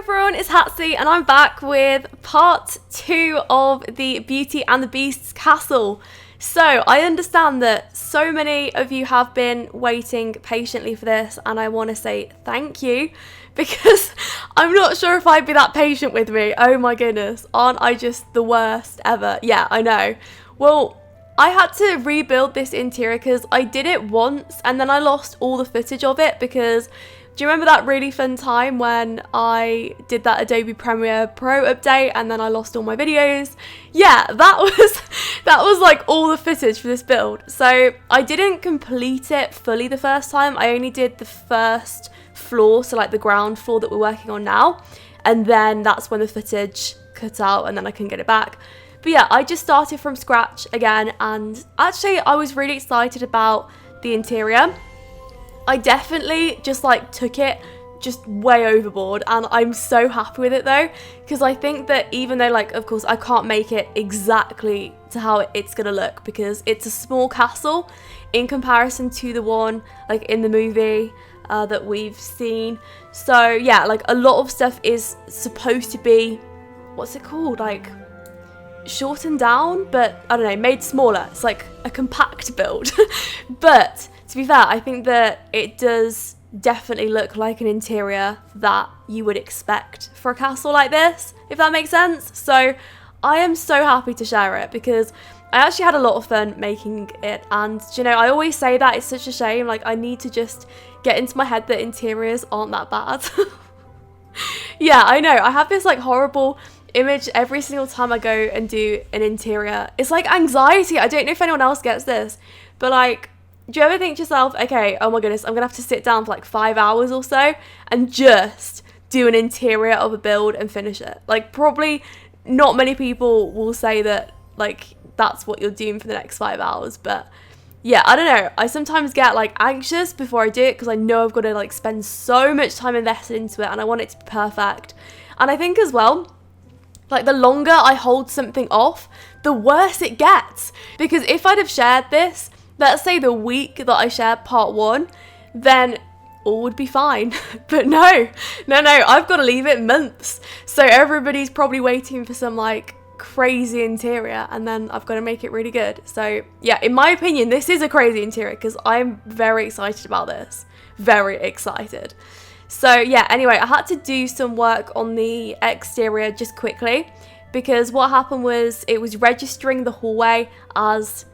everyone, it's Hatsy and I'm back with part 2 of the Beauty and the Beast's castle. So I understand that so many of you have been waiting patiently for this, and I want to say thank you because I'm not sure if I'd be that patient with me. Oh my goodness, aren't I just the worst ever? Yeah, I know. Well, I had to rebuild this interior because I did it once and then I lost all the footage of it because do you remember that really fun time when I did that Adobe Premiere Pro update and then I lost all my videos? Yeah, that was like all the footage for this build. So I didn't complete it fully the first time. I only did the first floor, so like the ground floor that we're working on now. And then that's when the footage cut out and then I couldn't get it back. But yeah, I just started from scratch again, and actually I was really excited about the interior. I definitely just like took it just way overboard, and I'm so happy with it though, because I think that even though like of course I can't make it exactly to how it's gonna look because it's a small castle in comparison to the one like in the movie that we've seen. So yeah, like a lot of stuff is supposed to be, what's it called, like shortened down, but I don't know, made smaller. It's like a compact build. But to be fair, I think that it does definitely look like an interior that you would expect for a castle like this, if that makes sense. So I am so happy to share it because I actually had a lot of fun making it, and you know, I always say that it's such a shame, like I need to just get into my head that interiors aren't that bad. Yeah, I know, I have this like horrible image every single time I go and do an interior. It's like anxiety. I don't know if anyone else gets this, but like, do you ever think to yourself, okay, oh my goodness, I'm gonna have to sit down for like 5 hours or so and just do an interior of a build and finish it? Like, probably not many people will say that like that's what you're doing for the next 5 hours, but yeah, I don't know, I sometimes get like anxious before I do it because I know I've got to like spend so much time invested into it and I want it to be perfect. And I think as well, like the longer I hold something off, the worse it gets. Because if I'd have shared this, let's say the week that I shared part 1, then all would be fine. But no, I've got to leave it months. So everybody's probably waiting for some like crazy interior, and then I've got to make it really good. So yeah, in my opinion, this is a crazy interior because I'm very excited about this. Very excited. So yeah, anyway, I had to do some work on the exterior just quickly because what happened was it was registering the hallway as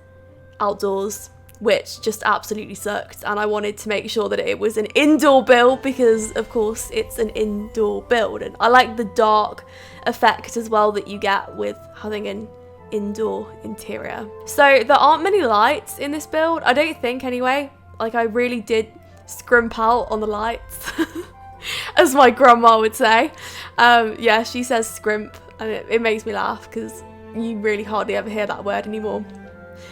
outdoors, which just absolutely sucked, and I wanted to make sure that it was an indoor build because of course it's an indoor build, and I like the dark effect as well that you get with having an indoor interior. So there aren't many lights in this build, I don't think anyway. Like I really did scrimp out on the lights as my grandma would say. Yeah, she says scrimp and it makes me laugh because you really hardly ever hear that word anymore.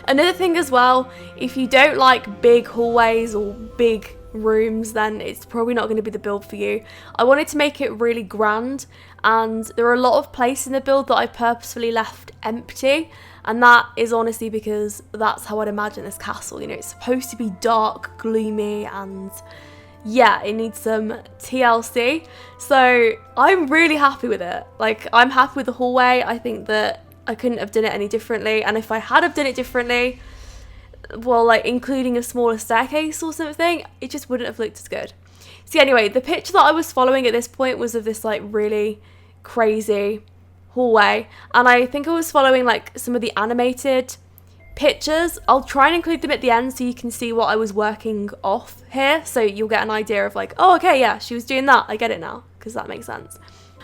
Another thing as well, if you don't like big hallways or big rooms, then it's probably not going to be the build for you. I wanted to make it really grand, and there are a lot of places in the build that I purposefully left empty, and that is honestly because that's how I'd imagine this castle. You know, it's supposed to be dark, gloomy, and yeah, it needs some TLC. So I'm really happy with it. Like, I'm happy with the hallway. I think that I couldn't have done it any differently, and if I had have done it differently, well, like including a smaller staircase or something, it just wouldn't have looked as good. So anyway, the picture that I was following at this point was of this like really crazy hallway, and I think I was following like some of the animated pictures. I'll try and include them at the end so you can see what I was working off here, so you'll get an idea of like, oh okay, yeah, she was doing that, I get it now, because that makes sense.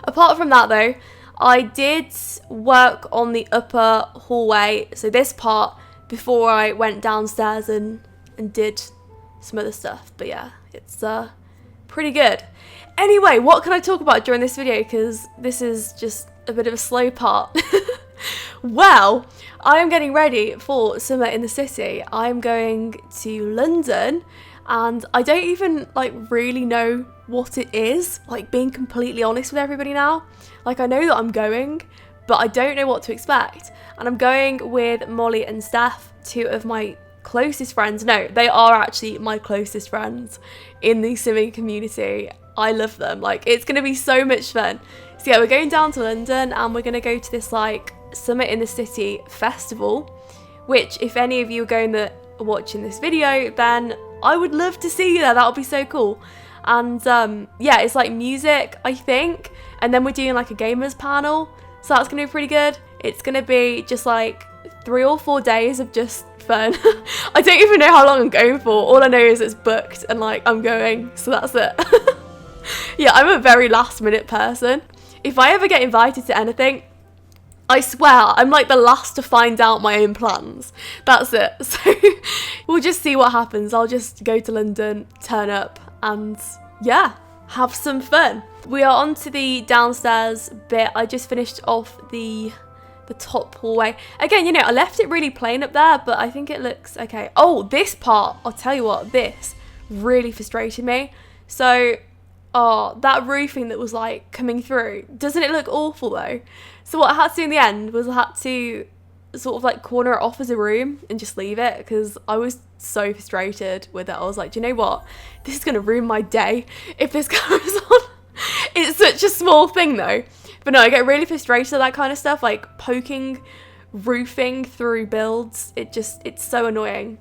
Apart from that though, I did work on the upper hallway, so this part, before I went downstairs and did some other stuff. But yeah, it's pretty good. Anyway, what can I talk about during this video, because this is just a bit of a slow part. Well, I am getting ready for summer in the city. I'm going to London, and I don't even like really know what it is, like being completely honest with everybody now. Like I know that I'm going, but I don't know what to expect. And I'm going with Molly and Steph, 2 of my closest friends. No, they are actually my closest friends in the simming community. I love them. Like, it's going to be so much fun. So yeah, we're going down to London and we're going to go to this like Summit in the City festival, which if any of you are going to watching this video, then I would love to see you there. That would be so cool. And yeah, it's like music, I think, and then we're doing like a gamers panel, so that's gonna be pretty good. It's gonna be just like 3 or 4 days of just fun. I don't even know how long I'm going for. All I know is it's booked and like I'm going, so that's it. Yeah, I'm a very last minute person. If I ever get invited to anything, I swear I'm like the last to find out my own plans. That's it. So we'll just see what happens. I'll just go to London, turn up, and yeah, have some fun. We are on to the downstairs bit. I just finished off the top hallway. Again, you know, I left it really plain up there, but I think it looks okay. Oh, this part, I'll tell you what, this really frustrated me. So, oh, that roofing that was like coming through, doesn't it look awful though? So what I had to do in the end was I had to sort of like corner it off as a room and just leave it, because I was so frustrated with it. I was like, do you know what? This is going to ruin my day if this camera's on. It's such a small thing though. But no, I get really frustrated at that kind of stuff, like poking roofing through builds. It's so annoying.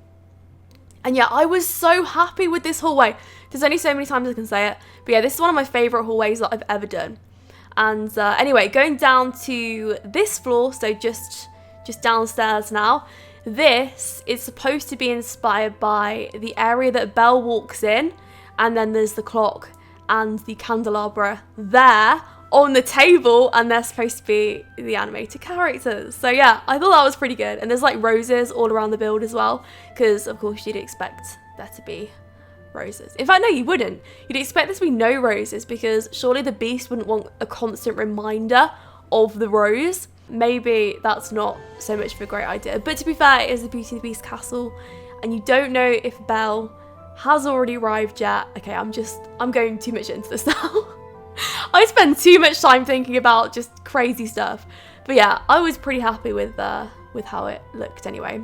And yeah, I was so happy with this hallway. There's only so many times I can say it. But yeah, this is one of my favourite hallways that I've ever done. And anyway, going down to this floor, so just downstairs now. This is supposed to be inspired by the area that Belle walks in, and then there's the clock and the candelabra there on the table, and they're supposed to be the animated characters. So yeah, I thought that was pretty good. And there's like roses all around the build as well, because of course you'd expect there to be roses. In fact, no, you wouldn't. You'd expect there to be no roses, because surely the beast wouldn't want a constant reminder of the rose. Maybe that's not so much of a great idea. But to be fair, it is the Beauty and the Beast castle, and you don't know if Belle has already arrived yet. Okay, I'm going too much into this now. I spend too much time thinking about just crazy stuff. But yeah, I was pretty happy with how it looked anyway.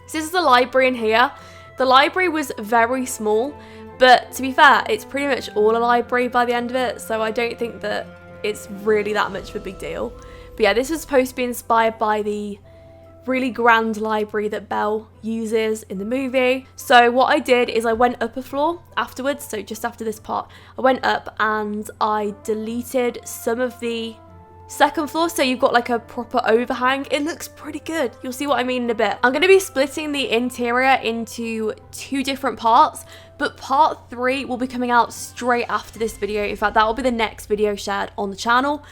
So this is the library in here. The library was very small, but to be fair, it's pretty much all a library by the end of it, so I don't think that it's really that much of a big deal. But yeah, this was supposed to be inspired by the really grand library that Belle uses in the movie. So what I did is I went up a floor afterwards, so just after this part, I went up and I deleted some of the second floor, so you've got like a proper overhang. It looks pretty good. You'll see what I mean in a bit. I'm going to be splitting the interior into 2 different parts, but part 3 will be coming out straight after this video. In fact, that will be the next video shared on the channel.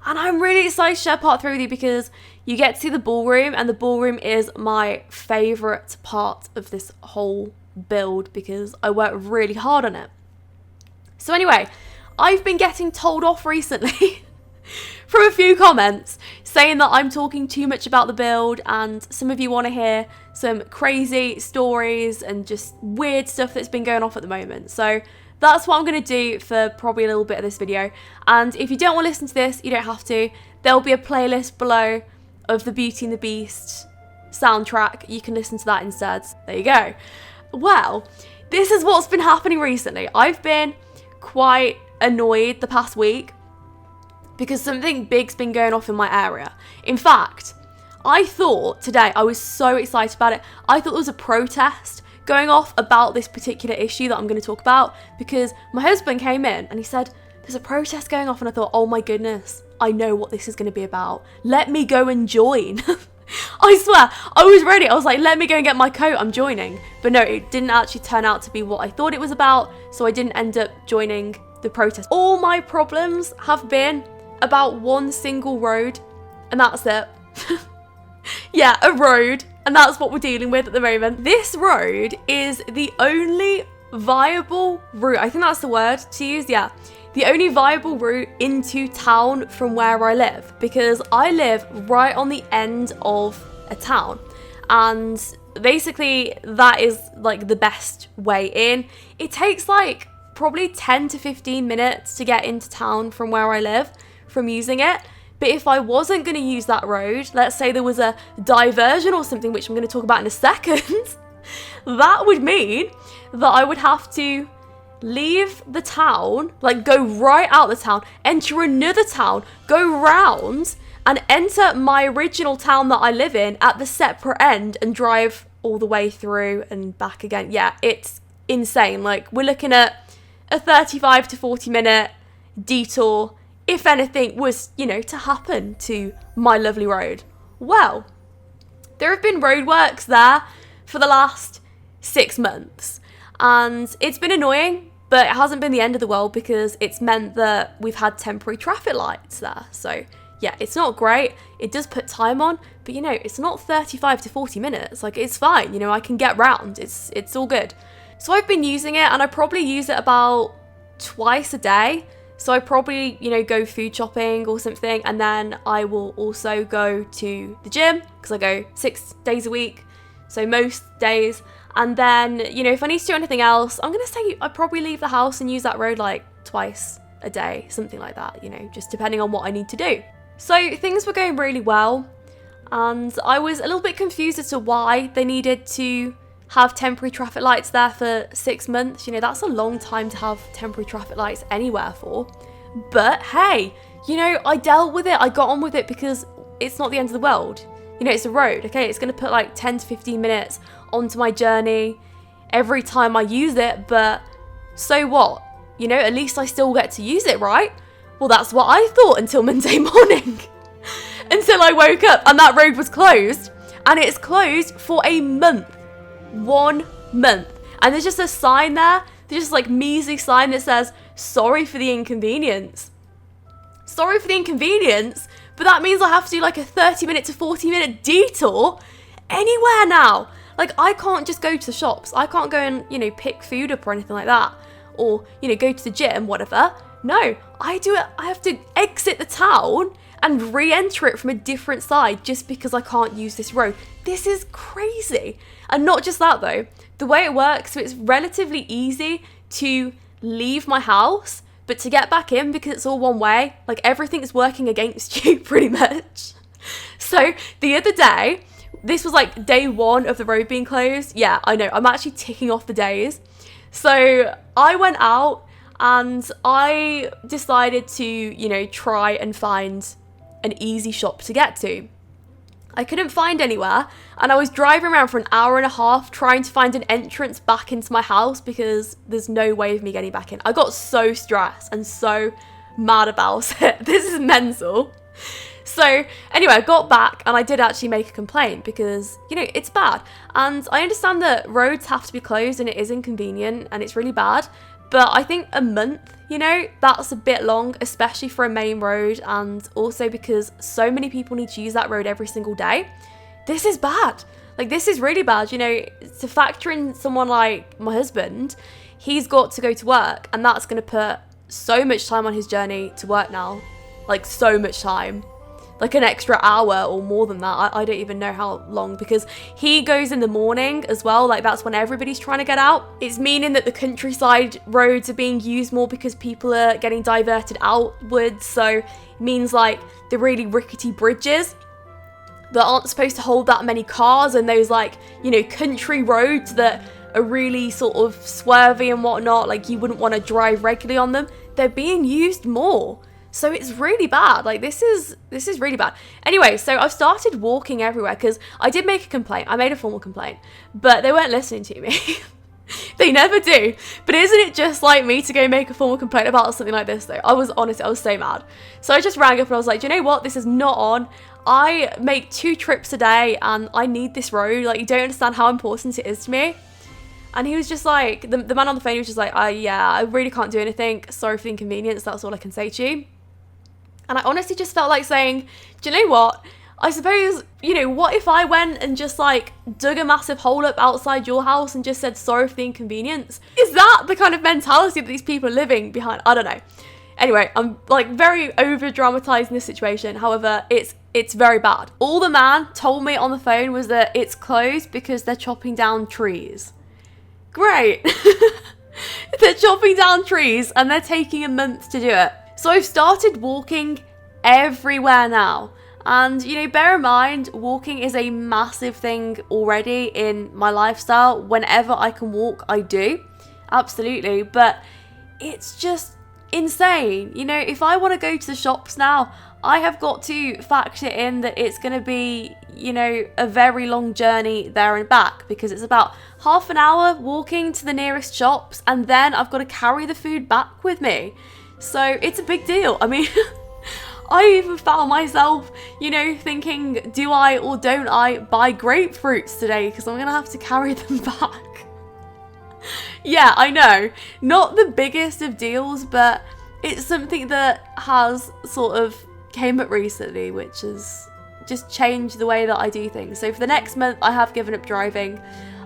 And I'm really excited to share part 3 with you, because you get to see the ballroom, and the ballroom is my favourite part of this whole build because I worked really hard on it. So anyway, I've been getting told off recently from a few comments saying that I'm talking too much about the build, and some of you want to hear some crazy stories and just weird stuff that's been going off at the moment. So that's what I'm going to do for probably a little bit of this video. And if you don't want to listen to this, you don't have to. There'll be a playlist below of the Beauty and the Beast soundtrack. You can listen to that instead. There you go. Well, this is what's been happening recently. I've been quite annoyed the past week because something big's been going off in my area. In fact, I thought today, I was so excited about it, I thought there was a protest going off about this particular issue that I'm going to talk about, because my husband came in and he said, there's a protest going off, and I thought, oh my goodness, I know what this is going to be about. Let me go and join. I swear, I was ready. I was like, let me go and get my coat, I'm joining. But no, it didn't actually turn out to be what I thought it was about, so I didn't end up joining the protest. All my problems have been about one single road, and that's it. Yeah, a road, and that's what we're dealing with at the moment. This road is the only viable route, I think that's the word to use, yeah. The only viable route into town from where I live, because I live right on the end of a town, and basically that is like the best way in. It takes like probably 10 to 15 minutes to get into town from where I live from using it. But if I wasn't going to use that road, let's say there was a diversion or something, which I'm going to talk about in a second, that would mean that I would have to leave the town, like go right out the town, enter another town, go round and enter my original town that I live in at the separate end and drive all the way through and back again. Yeah, it's insane. Like, we're looking at a 35 to 40 minute detour if anything was, to happen to my lovely road. Well, there have been roadworks there for the last 6 months, and it's been annoying, but it hasn't been the end of the world because it's meant that we've had temporary traffic lights there. So yeah, it's not great. It does put time on, but it's not 35 to 40 minutes. Like, it's fine. I can get round. It's all good. So I've been using it, and I probably use it about twice a day. So I probably, go food shopping or something, and then I will also go to the gym because I go 6 days a week. So most days. And then, if I need to do anything else, I'm going to say I probably leave the house and use that road like twice a day, something like that, just depending on what I need to do. So things were going really well, and I was a little bit confused as to why they needed to have temporary traffic lights there for 6 months. That's a long time to have temporary traffic lights anywhere for. But hey, I dealt with it. I got on with it because it's not the end of the world. It's a road, okay? It's going to put like 10 to 15 minutes onto my journey every time I use it, but so what? At least I still get to use it, right? Well, that's what I thought until Monday morning. Until I woke up and that road was closed. And it's closed for a month. 1 month. And there's just a sign there. There's just like measly sign that says, sorry for the inconvenience. Sorry for the inconvenience? But that means I have to do like a 30-minute to 40-minute detour anywhere now. Like, I can't just go to the shops. I can't go and, pick food up or anything like that. Or, go to the gym, whatever. No, I do it. I have to exit the town and re-enter it from a different side just because I can't use this road. This is crazy. And not just that though. The way it works, so it's relatively easy to leave my house, but to get back in, because it's all one way, like everything's working against you pretty much. So the other day, this was like day 1 of the road being closed. Yeah, I know, I'm actually ticking off the days. So I went out and I decided to, try and find an easy shop to get to. I couldn't find anywhere, and I was driving around for an hour and a half trying to find an entrance back into my house because there's no way of me getting back in. I got so stressed and so mad about it. This is mental. So anyway, I got back and I did actually make a complaint because, it's bad. And I understand that roads have to be closed and it is inconvenient and it's really bad. But I think a month, that's a bit long, especially for a main road, and also because so many people need to use that road every single day. This is bad. Like, this is really bad. To factor in someone like my husband, he's got to go to work, and that's going to put so much time on his journey to work now. Like, so much time. Like an extra hour or more than that. I don't even know how long, because he goes in the morning as well. Like, that's when everybody's trying to get out. It's meaning that the countryside roads are being used more because people are getting diverted outwards. So it means like the really rickety bridges that aren't supposed to hold that many cars, and those like, country roads that are really sort of swervy and whatnot, like you wouldn't want to drive regularly on them, they're being used more. So it's really bad. Like, this is really bad. Anyway, so I've started walking everywhere because I did make a complaint. I made a formal complaint, but they weren't listening to me. They never do. But isn't it just like me to go make a formal complaint about something like this though? I was so mad. So I just rang up and I was like, do you know what? This is not on. I make 2 trips a day and I need this road. Like, you don't understand how important it is to me. And he was just like, the man on the phone, he was just like, yeah, I really can't do anything. Sorry for the inconvenience. That's all I can say to you. And I honestly just felt like saying, do you know what? I suppose, what if I went and just like dug a massive hole up outside your house and just said sorry for the inconvenience? Is that the kind of mentality that these people are living behind? I don't know. Anyway, I'm like very over dramatizing this situation. However, it's very bad. All the man told me on the phone was that it's closed because they're chopping down trees. Great. They're chopping down trees and they're taking a month to do it. So I've started walking everywhere now. And, bear in mind, walking is a massive thing already in my lifestyle. Whenever I can walk, I do. absolutely. But it's just insane. You know, if I want to go to the shops now, I have got to factor in that it's going to be, you know, a very long journey there and back, because it's about half an hour walking to the nearest shops, and then I've got to carry the food back with me. So it's a big deal. I mean, I even found myself, you know, thinking, do I or don't I buy grapefruits today? Because I'm going to have to carry them back. Yeah, I know. Not the biggest of deals, but it's something that has sort of came up recently, which has just changed the way that I do things. So for the next month, I have given up driving.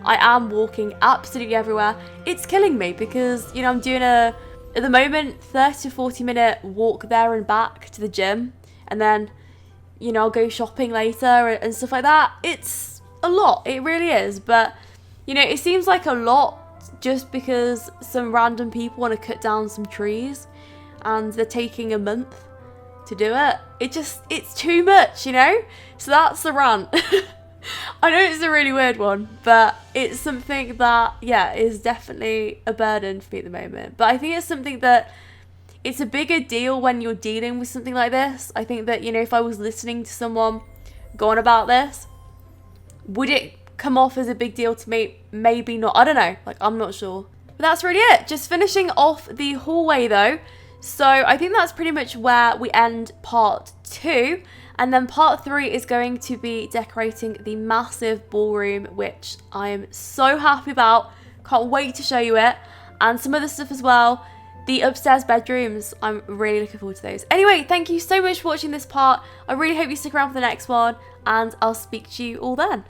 I am walking absolutely everywhere. It's killing me because, you know, I'm doing at the moment, 30 to 40 minute walk there and back to the gym. And then, you know, I'll go shopping later and stuff like that. It's a lot. It really is. But, you know, it seems like a lot just because some random people want to cut down some trees and they're taking a month to do it. It's too much, you know? So that's the rant. I know it's a really weird one, but it's something that, yeah, is definitely a burden for me at the moment. But I think it's something that, it's a bigger deal when you're dealing with something like this. I think that, you know, if I was listening to someone go on about this, would it come off as a big deal to me? Maybe not. I don't know. Like, I'm not sure. But that's really it. Just finishing off the hallway though. So I think that's pretty much where we end part 2. And then part 3 is going to be decorating the massive ballroom, which I am so happy about. Can't wait to show you it. And some other stuff as well. The upstairs bedrooms, I'm really looking forward to those. Anyway, thank you so much for watching this part. I really hope you stick around for the next one, and I'll speak to you all then.